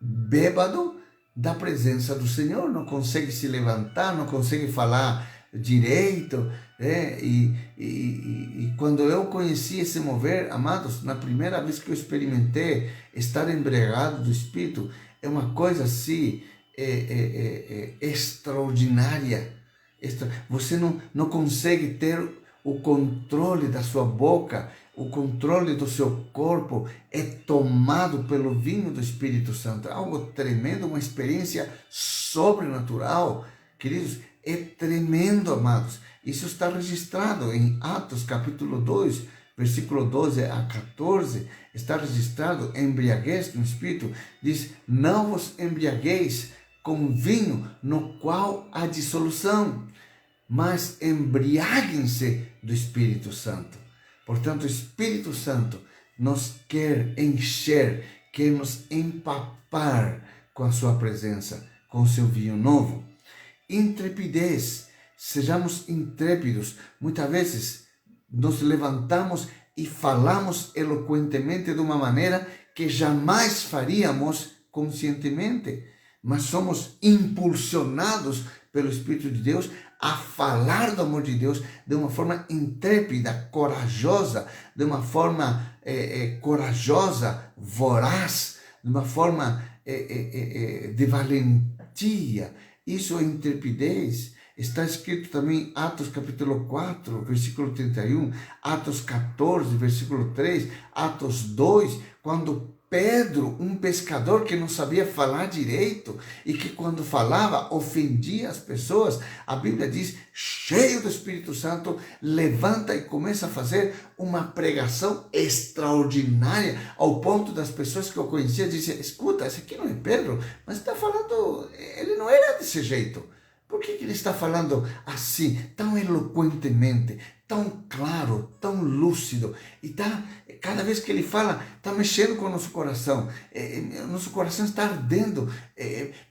bêbado da presença do Senhor, não consegue se levantar, não consegue falar direito, e quando eu conheci esse mover, amados, na primeira vez que eu experimentei estar embriagado do Espírito, é uma coisa assim, extraordinária. Você não consegue ter o controle da sua boca, o controle do seu corpo é tomado pelo vinho do Espírito Santo. Algo tremendo, uma experiência sobrenatural. Queridos, é tremendo, amados. Isso está registrado em Atos capítulo 2, versículo 12 a 14. Está registrado, embriaguez no Espírito. Diz, não vos embriagueis com vinho no qual há dissolução, mas embriaguem-se do Espírito Santo. Portanto, o Espírito Santo nos quer encher, quer nos empapar com a sua presença, com o seu vinho novo. Intrepidez, sejamos intrépidos. Muitas vezes nos levantamos e falamos eloquentemente de uma maneira que jamais faríamos conscientemente, mas somos impulsionados pelo Espírito de Deus a falar do amor de Deus de uma forma intrépida, corajosa, de uma forma corajosa, voraz, de uma forma de valentia. Isso é intrepidez. Está escrito também em Atos capítulo 4, versículo 31, Atos 14, versículo 3, Atos 2, quando Pedro, um pescador que não sabia falar direito e que quando falava ofendia as pessoas, a Bíblia diz, cheio do Espírito Santo, levanta e começa a fazer uma pregação extraordinária, ao ponto das pessoas que o conheciam diziam, escuta, esse aqui não é Pedro, mas está falando, ele não era desse jeito. Por que ele está falando assim, tão eloquentemente, tão claro, tão lúcido? E cada vez que ele fala, está mexendo com o nosso coração. Nosso coração está ardendo.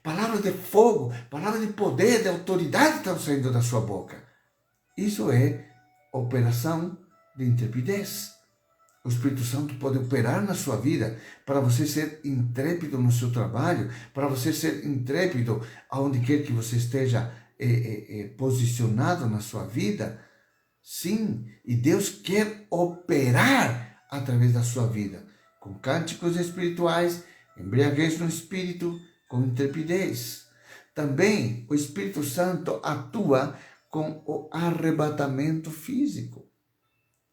Palavras de fogo, palavras de poder, de autoridade estão saindo da sua boca. Isso é operação de intrepidez. O Espírito Santo pode operar na sua vida para você ser intrépido no seu trabalho, para você ser intrépido aonde quer que você esteja posicionado na sua vida. Sim, e Deus quer operar através da sua vida, com cânticos espirituais, embriaguez no Espírito, com intrepidez. Também o Espírito Santo atua com o arrebatamento físico.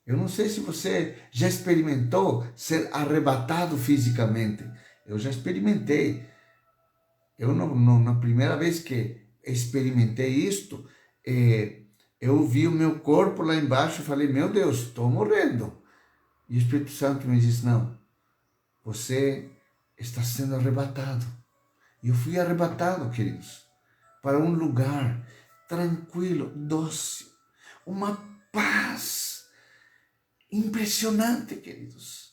Eu não sei se você já experimentou ser arrebatado fisicamente. Eu já experimentei. Na primeira vez que experimentei isto, eu vi o meu corpo lá embaixo e falei, meu Deus, estou morrendo. E o Espírito Santo me disse, não, você está sendo arrebatado. E eu fui arrebatado, queridos, para um lugar tranquilo, doce, uma paz impressionante, queridos.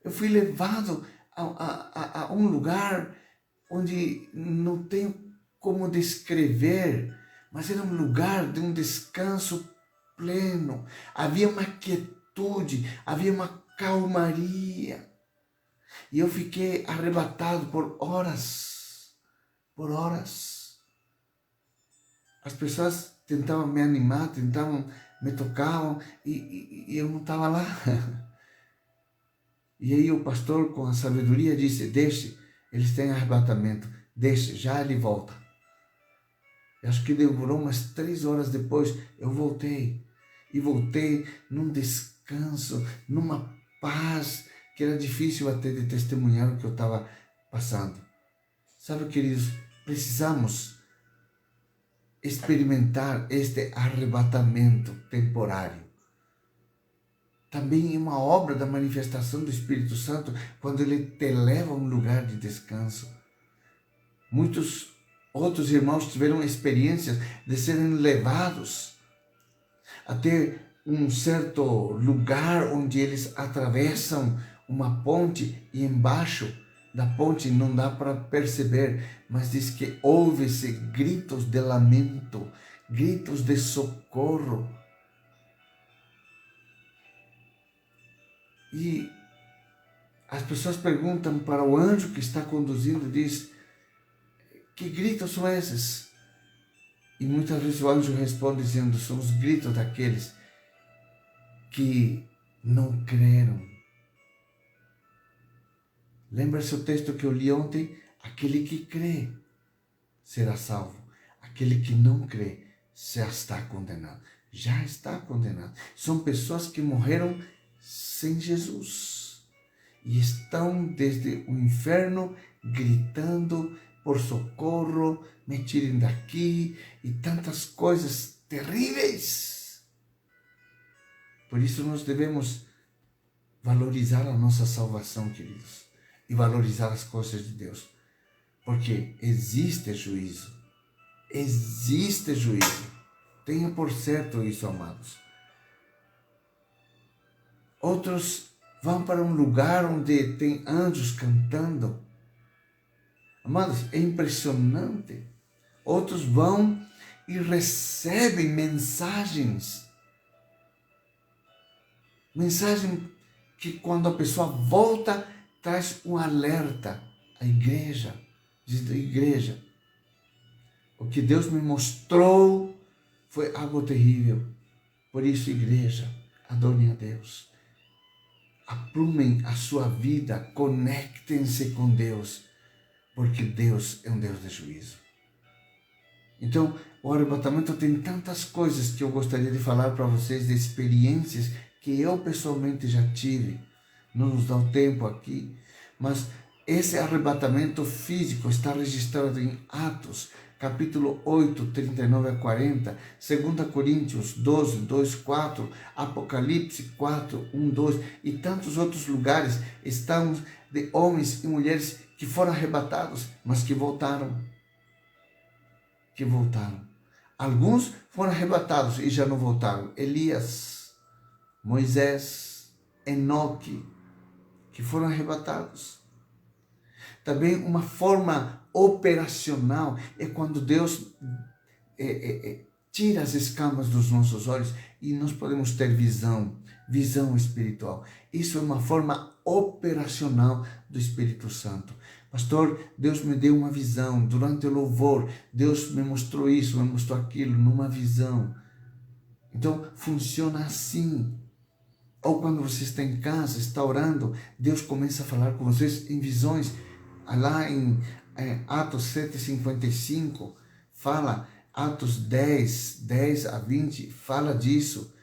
Eu fui levado a um lugar onde não tenho como descrever, mas era um lugar de um descanso pleno. Havia uma quietude, havia uma calmaria. E eu fiquei arrebatado por horas. Por horas. As pessoas tentavam me animar, me tocavam e eu não estava lá. E aí o pastor, com a sabedoria, disse, deixe, eles têm arrebatamento, deixe, já ele volta. Eu acho que demorou umas 3 horas depois, eu voltei. E voltei num descanso, numa paz, que era difícil até de testemunhar o que eu estava passando. Sabe, queridos, precisamos experimentar este arrebatamento temporário. Também é uma obra da manifestação do Espírito Santo quando ele te leva a um lugar de descanso. Muitos outros irmãos tiveram experiências de serem levados a ter um certo lugar onde eles atravessam uma ponte e embaixo da ponte não dá para perceber, mas diz que ouve-se gritos de lamento, gritos de socorro. E as pessoas perguntam para o anjo que está conduzindo, diz, que gritos são esses? E muitas vezes o anjo responde dizendo, são os gritos daqueles que não creram. Lembra-se o texto que eu li ontem? Aquele que crê será salvo. Aquele que não crê já está condenado. Já está condenado. São pessoas que morreram sem Jesus. E estão desde o inferno gritando por socorro, me tirem daqui e tantas coisas terríveis. Por isso nós devemos valorizar a nossa salvação, queridos, e valorizar as coisas de Deus, porque existe juízo. Existe juízo. Tenha por certo isso, amados. Outros vão para um lugar onde tem anjos cantando. Amados, é impressionante. Outros vão e recebem mensagens. Mensagem que quando a pessoa volta, traz um alerta à igreja. Diz da igreja, o que Deus me mostrou foi algo terrível. Por isso, igreja, adorem a Deus. Aprumem a sua vida, conectem-se com Deus, porque Deus é um Deus de juízo. Então, o arrebatamento tem tantas coisas que eu gostaria de falar para vocês, de experiências que eu pessoalmente já tive. Não nos dá o tempo aqui, mas esse arrebatamento físico está registrado em Atos, capítulo 8, 39 a 40, 2 Coríntios 12, 2, 4, Apocalipse 4, 1, 2 e tantos outros lugares. Estamos de homens e mulheres que foram arrebatados, mas que voltaram. Alguns foram arrebatados e já não voltaram. Elias, Moisés, Enoque, que foram arrebatados. Também uma forma operacional é quando Deus tira as escamas dos nossos olhos e nós podemos ter visão espiritual. Isso é uma forma operacional do Espírito Santo. Pastor, Deus me deu uma visão durante o louvor. Deus me mostrou isso, me mostrou aquilo, numa visão. Então, funciona assim. Ou quando você está em casa, está orando, Deus começa a falar com vocês em visões. Lá em Atos 7:55, fala, Atos 10 a 20, fala disso.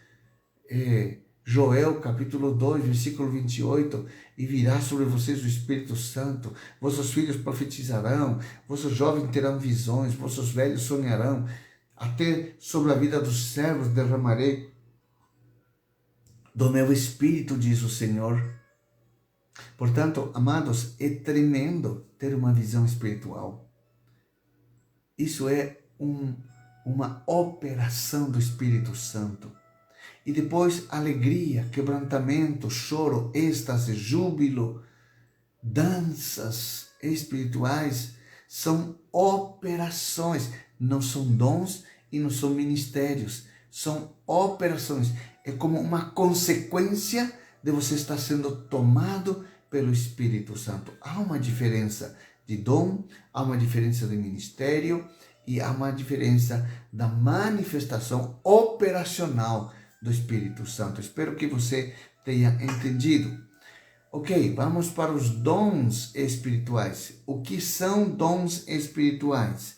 Joel, capítulo 2, versículo 28, e virá sobre vocês o Espírito Santo, vossos filhos profetizarão, vossos jovens terão visões, vossos velhos sonharão, até sobre a vida dos servos derramarei do meu Espírito, diz o Senhor. Portanto, amados, é tremendo ter uma visão espiritual. Isso é uma operação do Espírito Santo. E depois, alegria, quebrantamento, choro, êxtase, júbilo, danças espirituais, são operações, não são dons e não são ministérios, são operações. É como uma consequência de você estar sendo tomado pelo Espírito Santo. Há uma diferença de dom, há uma diferença de ministério e há uma diferença da manifestação operacional do Espírito Santo. Espero que você tenha entendido. Ok, vamos para os dons espirituais. O que são dons espirituais?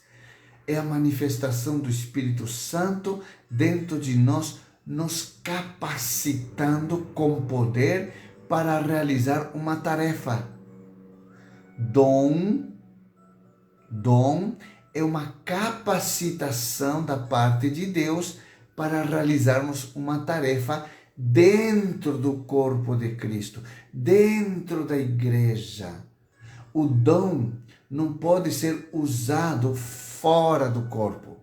É a manifestação do Espírito Santo dentro de nós, nos capacitando com poder para realizar uma tarefa. Dom é uma capacitação da parte de Deus para realizarmos uma tarefa dentro do corpo de Cristo, dentro da igreja. O dom não pode ser usado fora do corpo.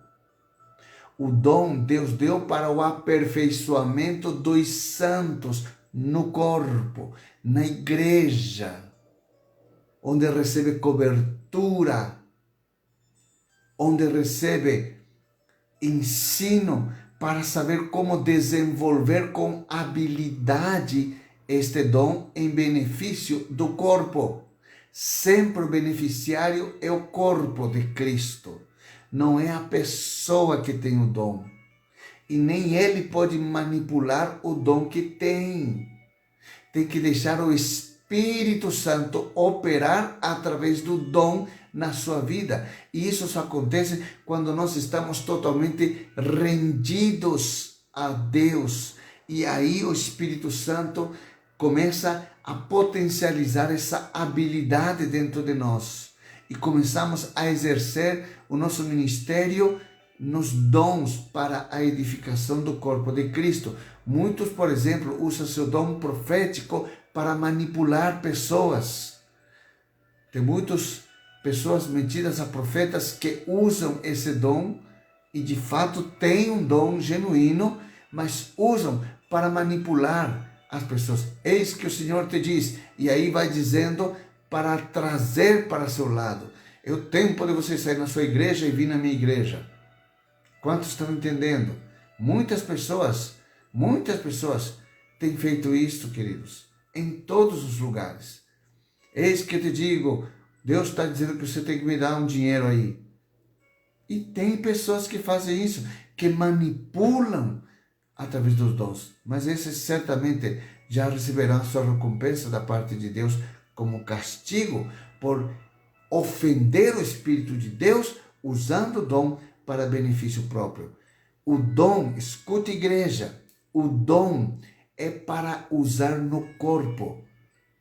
O dom Deus deu para o aperfeiçoamento dos santos no corpo. na igreja, onde recebe cobertura, onde recebe ensino para saber como desenvolver com habilidade este dom em benefício do corpo. Sempre o beneficiário é o corpo de Cristo. Não é a pessoa que tem o dom. E nem ele pode manipular o dom que tem. Tem que deixar o Espírito Santo operar através do dom na sua vida. E isso só acontece quando nós estamos totalmente rendidos a Deus. E aí o Espírito Santo começa a potencializar essa habilidade dentro de nós. E começamos a exercer o nosso ministério nos dons para a edificação do corpo de Cristo. Muitos, por exemplo, usam seu dom profético para manipular pessoas. Tem muitas pessoas metidas a profetas que usam esse dom e de fato têm um dom genuíno, mas usam para manipular as pessoas. Eis que o Senhor te diz, e aí vai dizendo para trazer para seu lado. É o tempo de você sair na sua igreja e vir na minha igreja. Quantos estão entendendo? Muitas pessoas têm feito isso, queridos, em todos os lugares. Eis que eu te digo, Deus está dizendo que você tem que me dar um dinheiro aí. E tem pessoas que fazem isso, que manipulam através dos dons. Mas esses certamente já receberão sua recompensa da parte de Deus como castigo por ofender o Espírito de Deus usando o dom para benefício próprio. O dom, escute igreja, o dom é para usar no corpo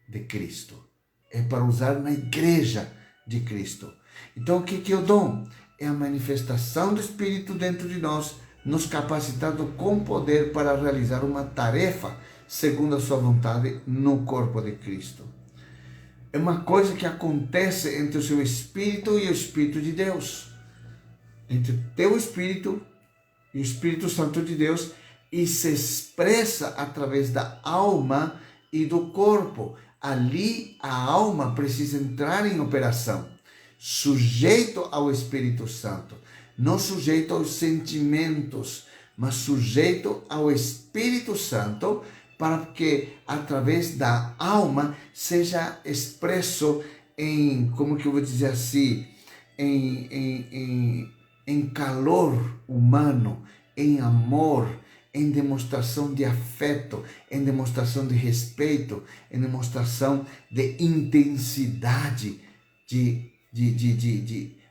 de Cristo. É para usar na igreja de Cristo. Então o que é o dom? É a manifestação do Espírito dentro de nós, nos capacitando com poder para realizar uma tarefa segundo a sua vontade no corpo de Cristo. É uma coisa que acontece entre o seu Espírito e o Espírito de Deus. Entre o teu Espírito e o Espírito Santo de Deus, e se expressa através da alma e do corpo. Ali a alma precisa entrar em operação, sujeito ao Espírito Santo, não sujeito aos sentimentos, mas sujeito ao Espírito Santo, para que através da alma seja expresso em, como que eu vou dizer assim, em calor humano, em amor, em demonstração de afeto, em demonstração de respeito, em demonstração de intensidade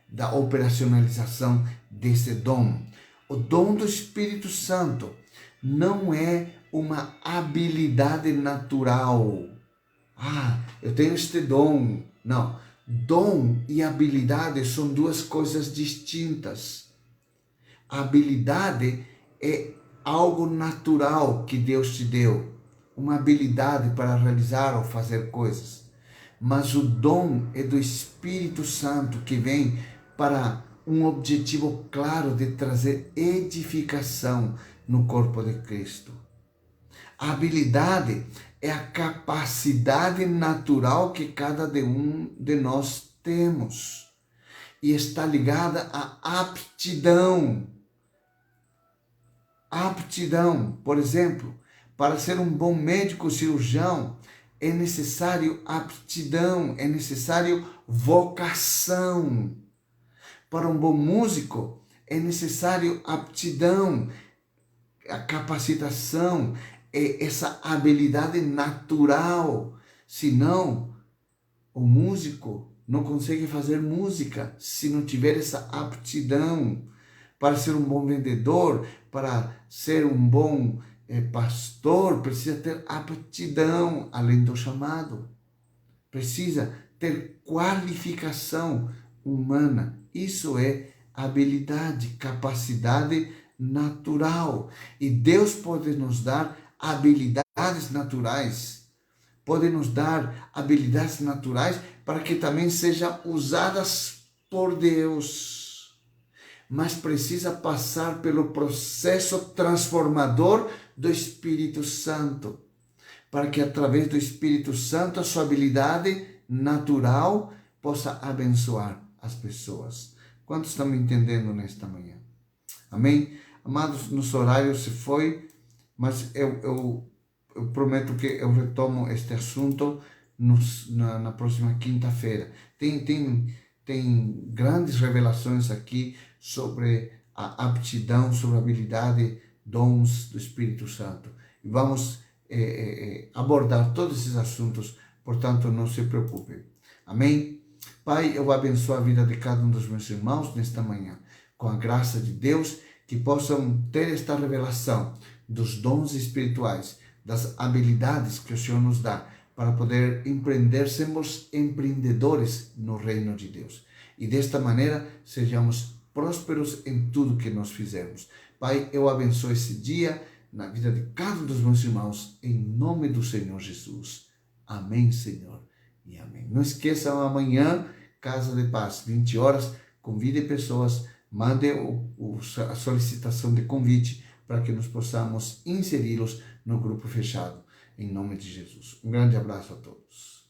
da operacionalização desse dom. O dom do Espírito Santo não é uma habilidade natural. Eu tenho este dom. Não. Dom e habilidade são duas coisas distintas. A habilidade é algo natural que Deus te deu. Uma habilidade para realizar ou fazer coisas. Mas o dom é do Espírito Santo que vem para um objetivo claro de trazer edificação no corpo de Cristo. A habilidade é a capacidade natural que cada um de nós temos e está ligada à aptidão. Aptidão, por exemplo, para ser um bom médico cirurgião, é necessário aptidão, é necessário vocação. Para um bom músico, é necessário aptidão, a capacitação, é essa habilidade natural. Senão, o músico não consegue fazer música se não tiver essa aptidão. Para ser um bom vendedor, para ser um bom pastor, precisa ter aptidão, além do chamado. Precisa ter qualificação humana. Isso é habilidade, capacidade natural. E Deus pode nos dar habilidades naturais. Pode nos dar habilidades naturais para que também sejam usadas por Deus. Mas precisa passar pelo processo transformador do Espírito Santo, para que através do Espírito Santo a sua habilidade natural possa abençoar as pessoas. Quantos estão me entendendo nesta manhã? Amém? Amados, nosso horário se foi, mas eu prometo que eu retomo este assunto na próxima quinta-feira. Tem grandes revelações aqui sobre a aptidão, sobre a habilidade, dons do Espírito Santo. E vamos abordar todos esses assuntos, portanto, não se preocupem. Amém? Pai, eu abençoo a vida de cada um dos meus irmãos nesta manhã, com a graça de Deus, que possam ter esta revelação dos dons espirituais, das habilidades que o Senhor nos dá, para poder empreender, sermos empreendedores no reino de Deus. E desta maneira, sejamos prósperos em tudo que nós fizermos. Pai, eu abençoo esse dia na vida de cada um dos meus irmãos, em nome do Senhor Jesus. Amém, Senhor, e amém. Não esqueçam, amanhã, Casa de Paz, 20 horas, convide pessoas, mande a solicitação de convite para que nós possamos inseri-los no grupo fechado, em nome de Jesus. Um grande abraço a todos.